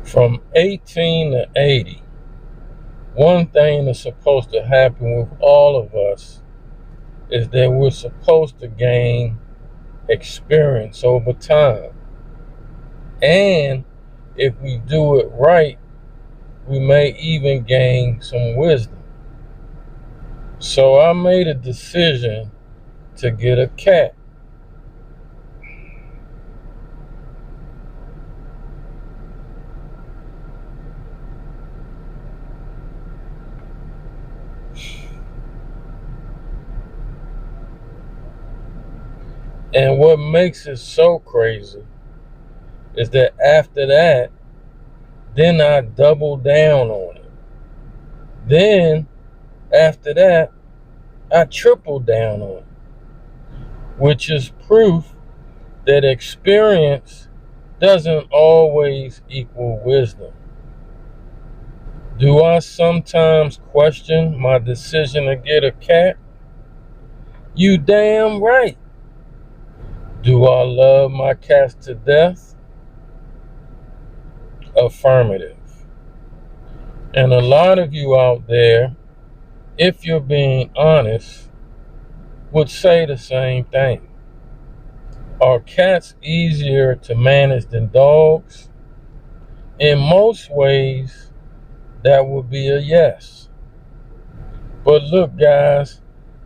From 18 to 80, one thing that's supposed to happen with all of us is that we're supposed to gain experience over time. And if we do it right, we may even gain some wisdom. So I made a decision to get a cat. And what makes it so crazy is that after that, then I doubled down on it. Then after that, I tripled down on it, which is proof that experience doesn't always equal wisdom. Do I sometimes question my decision to get a cat? You damn right. Do I love my cats to death? Affirmative. And a lot of you out there, if you're being honest, would say the same thing. Are cats easier to manage than dogs? In most ways, that would be a yes. But look, guys,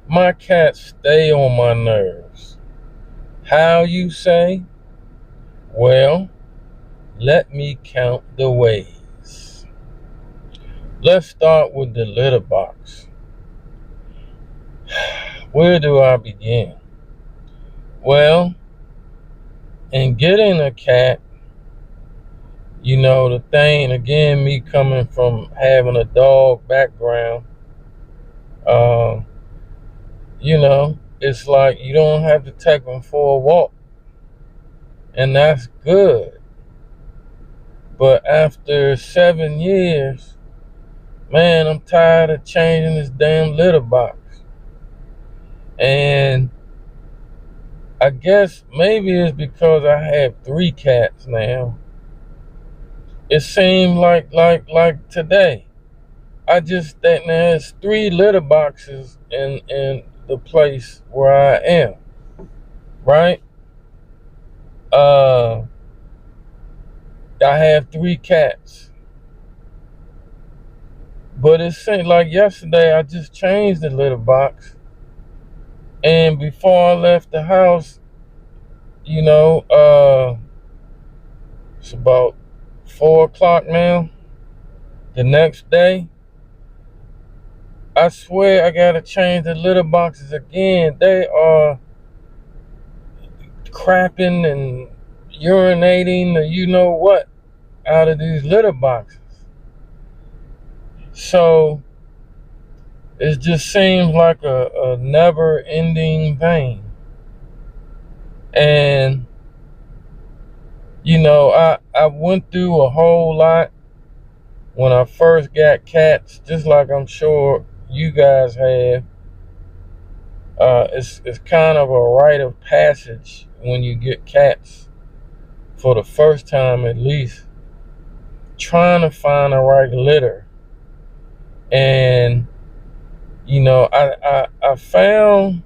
my cats stay on my nerves. How, you say? Well, let me count the ways. Let's start with the litter box. Where do I begin? Well, in getting a cat, the thing, again, me coming from having a dog background, it's like you don't have to take them for a walk. And that's good. But after 7 years, man, I'm tired of changing this damn litter box. And I guess maybe it's because I have 3 cats now. It seemed like today, I just think there's 3 litter boxes in the place where I am, right? I have 3 cats. But it seemed like yesterday I just changed the litter box. And before I left the house, it's about 4 o'clock now. The next day, I swear I gotta change the litter boxes again. They are crapping and urinating or you know what out of these litter boxes. So it just seems like a never-ending thing. And I went through a whole lot when I first got cats, just like I'm sure you guys have. It's kind of a rite of passage when you get cats for the first time, at least, trying to find the right litter. And I found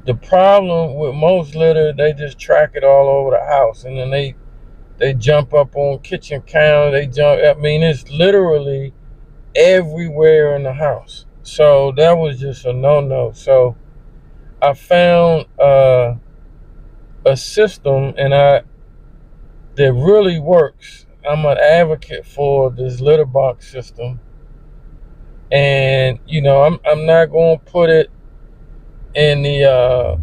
the problem with most litter, they just track it all over the house, and then they jump up on kitchen counter. It's literally everywhere in the house. So that was just a no-no. So I found a system that really works. I'm an advocate for this litter box system. And I'm not going to put it in the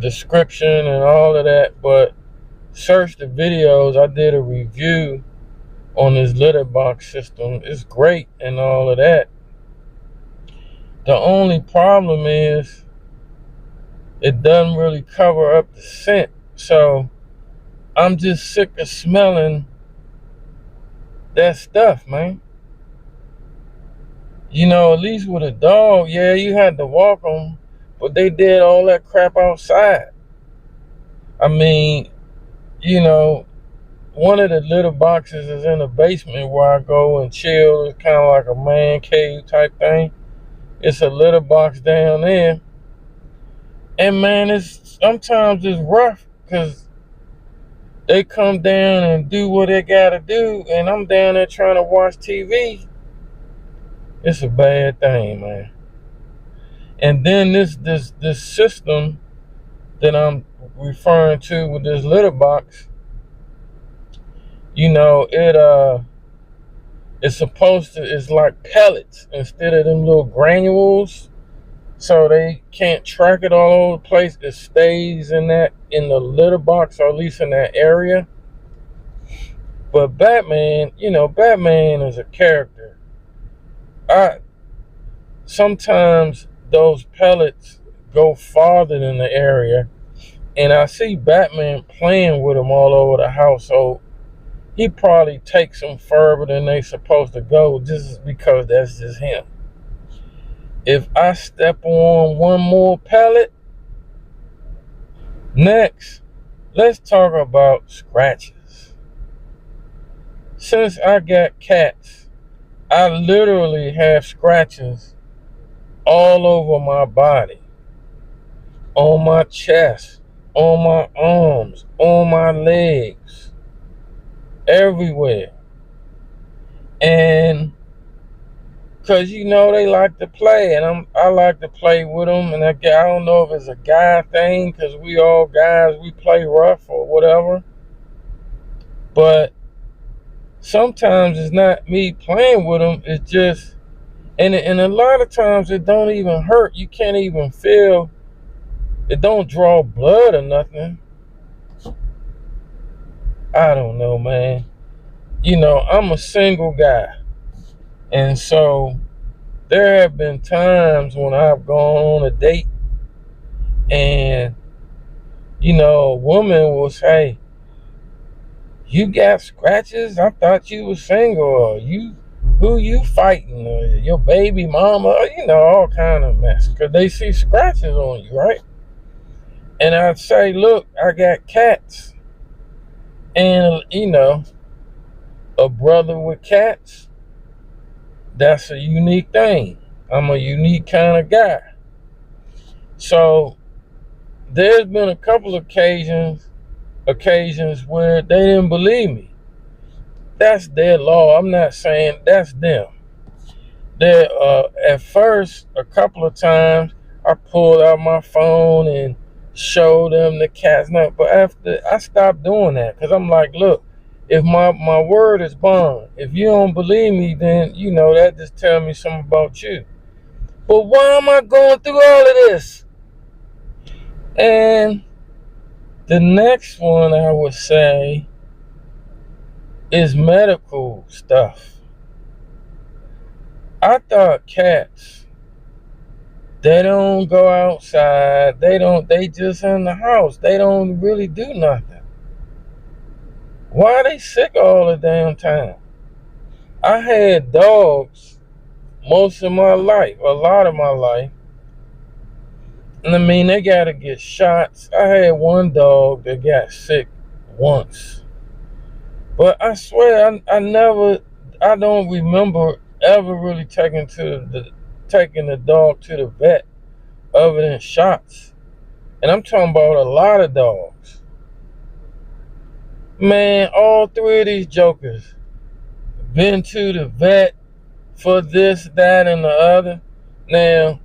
description and all of that, but search the videos. I did a review on this litter box system. It's great and all of that. The only problem is it doesn't really cover up the scent. So I'm just sick of smelling that stuff, man. At least with a dog, yeah, you had to walk them, but they did all that crap outside. I mean, you know, one of the litter boxes is in the basement where I go and chill. It's kind of like a man cave type thing. It's a litter box down there. And man, sometimes it's rough because they come down and do what they gotta do, and I'm down there trying to watch TV. It's a bad thing, man. And then this system that I'm referring to with this litter box, it's supposed to, it's like pellets instead of them little granules, so they can't track it all over the place. It stays in the litter box, or at least in that area. But Batman, Batman is a character. Sometimes those pellets go farther than the area, and I see Batman playing with them all over the house. So he probably takes them further than they supposed to go, just because that's just him. If I step on one more pellet, next, let's talk about scratches. Since I got cats, I literally have scratches all over my body, on my chest, on my arms, on my legs, everywhere. And because they like to play, and I like to play with them. And I don't know if it's a guy thing, because we all guys, we play rough or whatever. But sometimes it's not me playing with them. It's just, and a lot of times it don't even hurt. You can't even feel. It don't draw blood or nothing. I don't know, man. I'm a single guy. And so there have been times when I've gone on a date, and, a woman will say, "You got scratches? I thought you were single." Or who you fighting? Or your baby mama? Or, all kind of mess. Because they see scratches on you, right? And I'd say, "Look, I got cats." And, a brother with cats, that's a unique thing. I'm a unique kind of guy. So there's been a couple of occasions where they didn't believe me. That's their law. I'm not saying that's them. At first, a couple of times, I pulled out my phone and showed them the cats. No, but after, I stopped doing that, because I'm like, look, if my word is bond, if you don't believe me, then that just tell me something about you. But why am I going through all of this? And the next one I would say is medical stuff. I thought cats, they don't go outside. They just in the house. They don't really do nothing. Why are they sick all the damn time? I had dogs most of my life, a lot of my life. And I mean, they gotta get shots. I had one dog that got sick once. But I swear, I don't remember ever really taking the dog to the vet other than shots. And I'm talking about a lot of dogs. Man, all three of these jokers been to the vet for this, that, and the other. Now,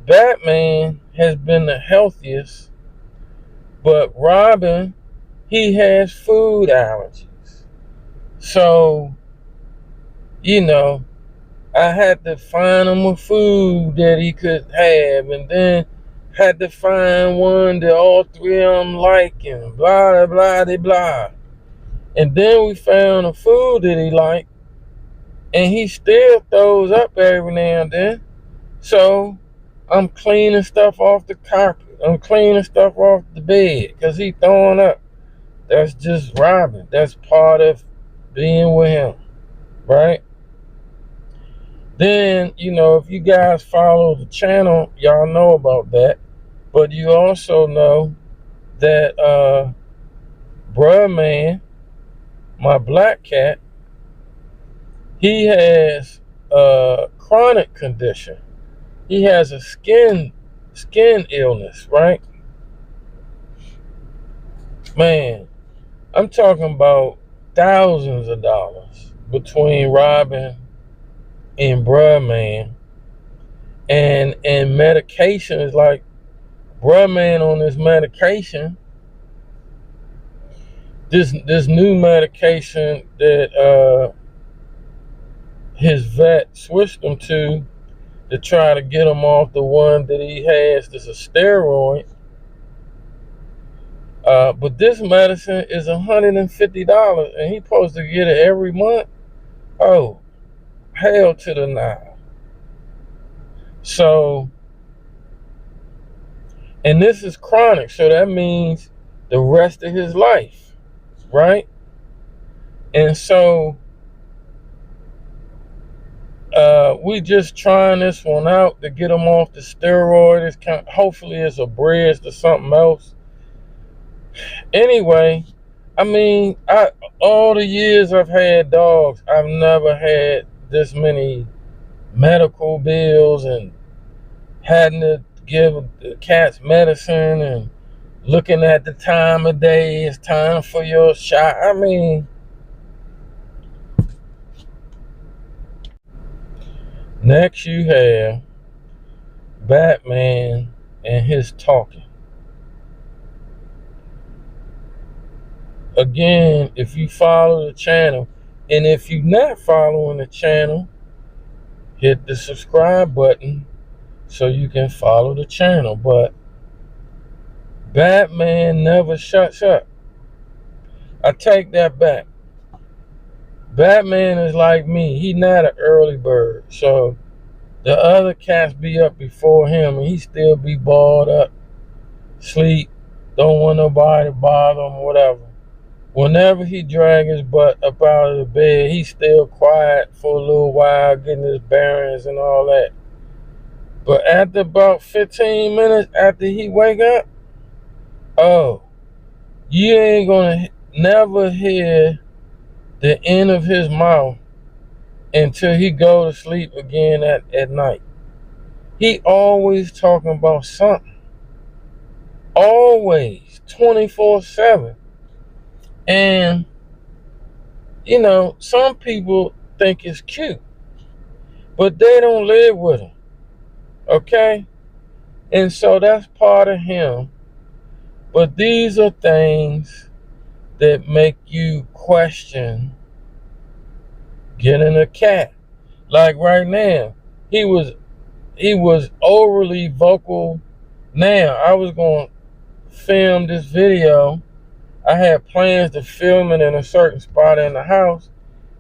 Batman has been the healthiest, but Robin, he has food allergies. So, I had to find him a food that he could have, and then had to find one that all three of them like, and blah, blah, blah, blah. And then we found a food that he liked, and he still throws up every now and then. So I'm cleaning stuff off the carpet. I'm cleaning stuff off the bed because he throwing up. That's just Robin. That's part of being with him, right? Then, if you guys follow the channel, y'all know about that. But you also know that Bruh man, my black cat, he has a chronic condition. He has a skin illness, right? Man, I'm talking about thousands of dollars between Robin and Bruh man. And medication is like, Bruh man on this medication, this new medication that his vet switched him to try to get him off the one that he has. This is a steroid. But this medicine is $150, and he's supposed to get it every month. Oh, hell to the no. So, and this is chronic, so that means the rest of his life, right? And so, we just trying this one out to get him off the steroid. Hopefully it's a bridge to something else. Anyway, I mean, all the years I've had dogs, I've never had this many medical bills and having to give the cats medicine and looking at the time of day. It's time for your shot. I mean, next you have Batman and his talking. Again, if you follow the channel, and if you're not following the channel, hit the subscribe button so you can follow the channel. But Batman never shuts up. I take that back. Batman is like me. He not an early bird. So the other cats be up before him, and he still be balled up, sleep, don't want nobody to bother him, whatever. Whenever he drag his butt up out of the bed, he's still quiet for a little while, getting his bearings and all that. But after about 15 minutes after he wake up, oh, you ain't gonna never hear the end of his mouth until he go to sleep again at night. He always talking about something. Always, 24/7. And, you know, some people think it's cute, but they don't live with him, okay? And so that's part of him. But these are things that make you question getting a cat. Like right now, he was overly vocal. Now, I was going to film this video. I had plans to film it in a certain spot in the house,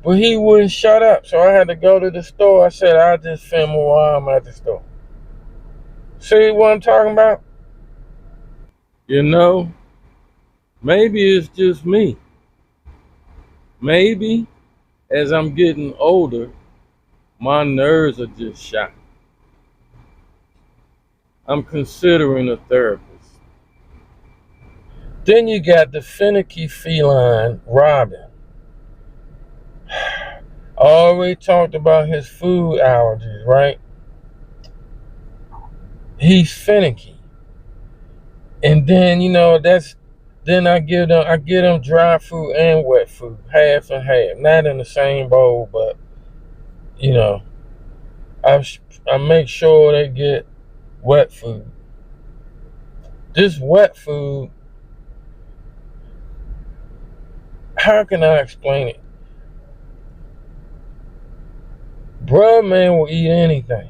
but he wouldn't shut up. So I had to go to the store. I said, I'll just film it while I'm at the store. See what I'm talking about? You know, maybe it's just me. Maybe as I'm getting older, my nerves are just shot. I'm considering a therapist. Then you got the finicky feline, Robin. I already talked about his food allergies, right? He's finicky. And then, you know, then I give them dry food and wet food, half and half. Not in the same bowl, but, you know, I make sure they get wet food. This wet food, how can I explain it? Bruh man will eat anything.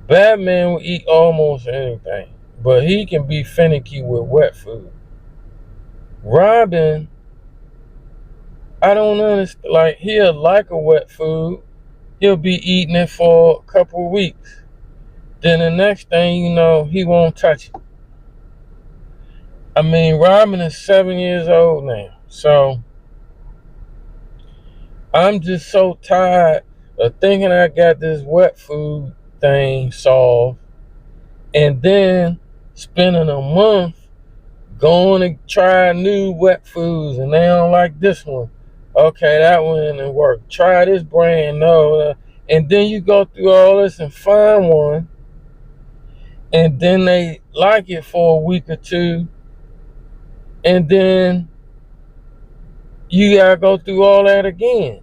Batman will eat almost anything. But he can be finicky with wet food. Robin, I don't understand. Like, he'll like a wet food. He'll be eating it for a couple of weeks. Then the next thing you know, he won't touch it. I mean, Robin is 7 years old now. So, I'm just so tired of thinking I got this wet food thing solved. And then spending a month going to try new wet foods and they don't like this one. Okay, that one didn't work. Try this brand, no. And then you go through all this and find one, and then they like it for a week or two, and then you gotta go through all that again.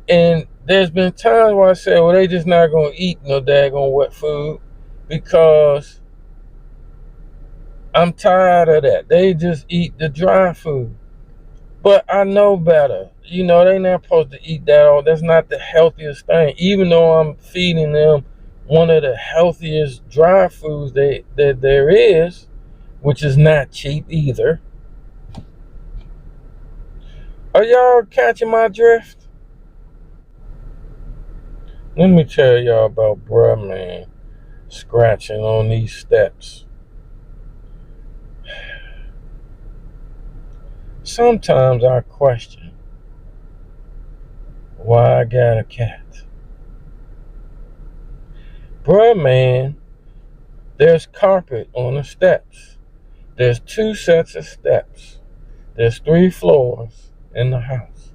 And there's been times where I said, well, they just not gonna eat no daggone wet food because I'm tired of that. They just eat the dry food. But I know better. You know, they not supposed to eat that all. That's not the healthiest thing. Even though I'm feeding them one of the healthiest dry foods that there is, which is not cheap either. Are y'all catching my drift? Let me tell y'all about bruh man scratching on these steps. Sometimes I question why I got a cat. Bruh man, there's carpet on the steps. There's 2 sets of steps. There's 3 floors in the house.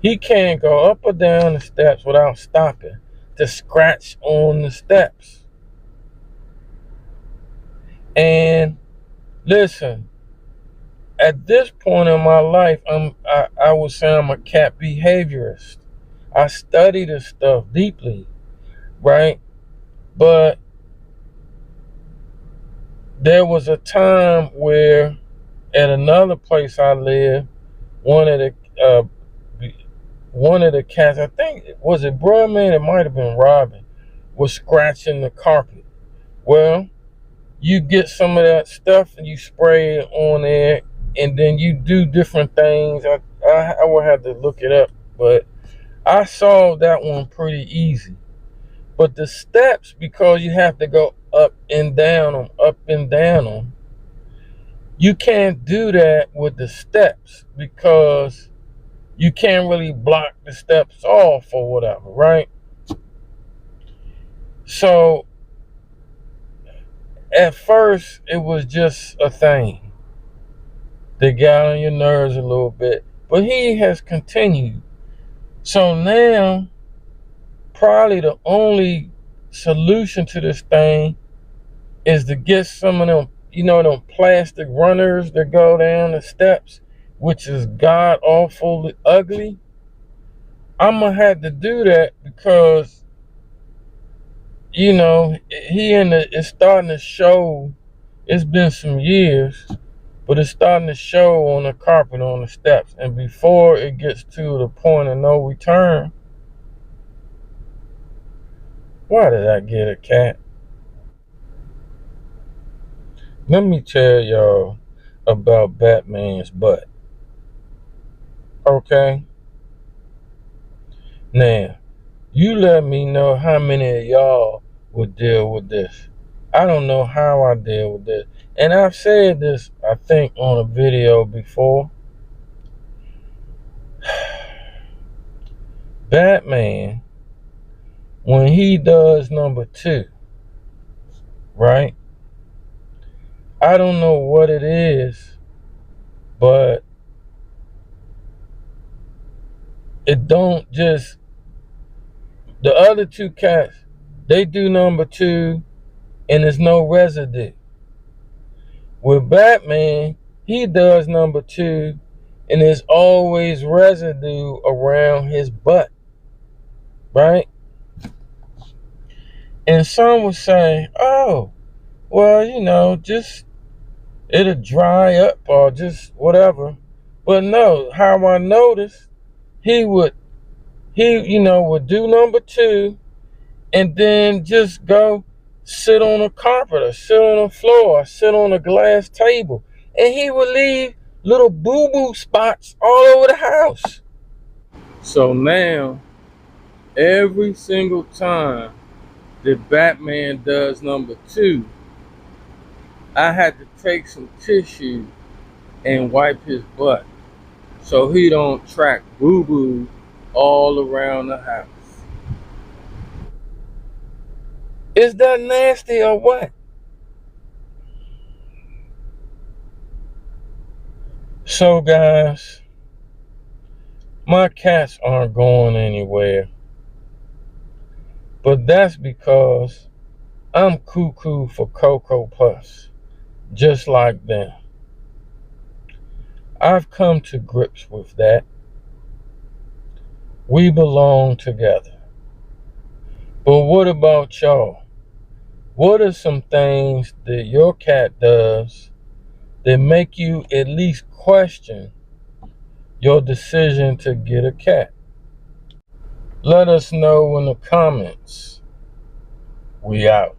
He can't go up or down the steps without stopping to scratch on the steps. And listen, at this point in my life, I would say I'm a cat behaviorist. I study this stuff deeply, right? But there was a time where at another place I lived, one of the cats, I think, was it Broadman? It might have been Robin, was scratching the carpet. Well, you get some of that stuff and you spray it on there, and then you do different things. I will have to look it up, but I solved that one pretty easy. But the steps, because you have to go up and down them, up and down them, you can't do that with the steps because you can't really block the steps off or whatever, right? So at first it was just a thing that got on your nerves a little bit, but he has continued. So now probably the only solution to this thing is to get some of them, them plastic runners that go down the steps, which is god awful ugly. I'm gonna have to do that because it's starting to show. It's been some years, but it's starting to show on the carpet on the steps. And before it gets to the point of no return, why did I get a cat? Let me tell y'all about Batman's butt. Okay? Now, you let me know how many of y'all would deal with this. I don't know how I deal with this. And I've said this, I think, on a video before. Batman, when he does number 2, right? I don't know what it is, but it don't just, the other 2 cats, they do number 2 and there's no residue. With Batman, he does number 2 and there's always residue around his butt, right? And some would say, oh, well, just it'll dry up or just whatever. But no, how I noticed, he would do number 2 and then just go sit on a carpet or sit on the floor or sit on a glass table. And he would leave little boo-boo spots all over the house. So now, every single time that Batman does number 2, I had to take some tissue and wipe his butt so he don't track boo-boo all around the house. Is that nasty or what? So guys, my cats aren't going anywhere, but that's because I'm cuckoo for Cocoa Puffs, just like them. I've come to grips with that. We belong together. But what about y'all? What are some things that your cat does that make you at least question your decision to get a cat? Let us know in the comments. We out.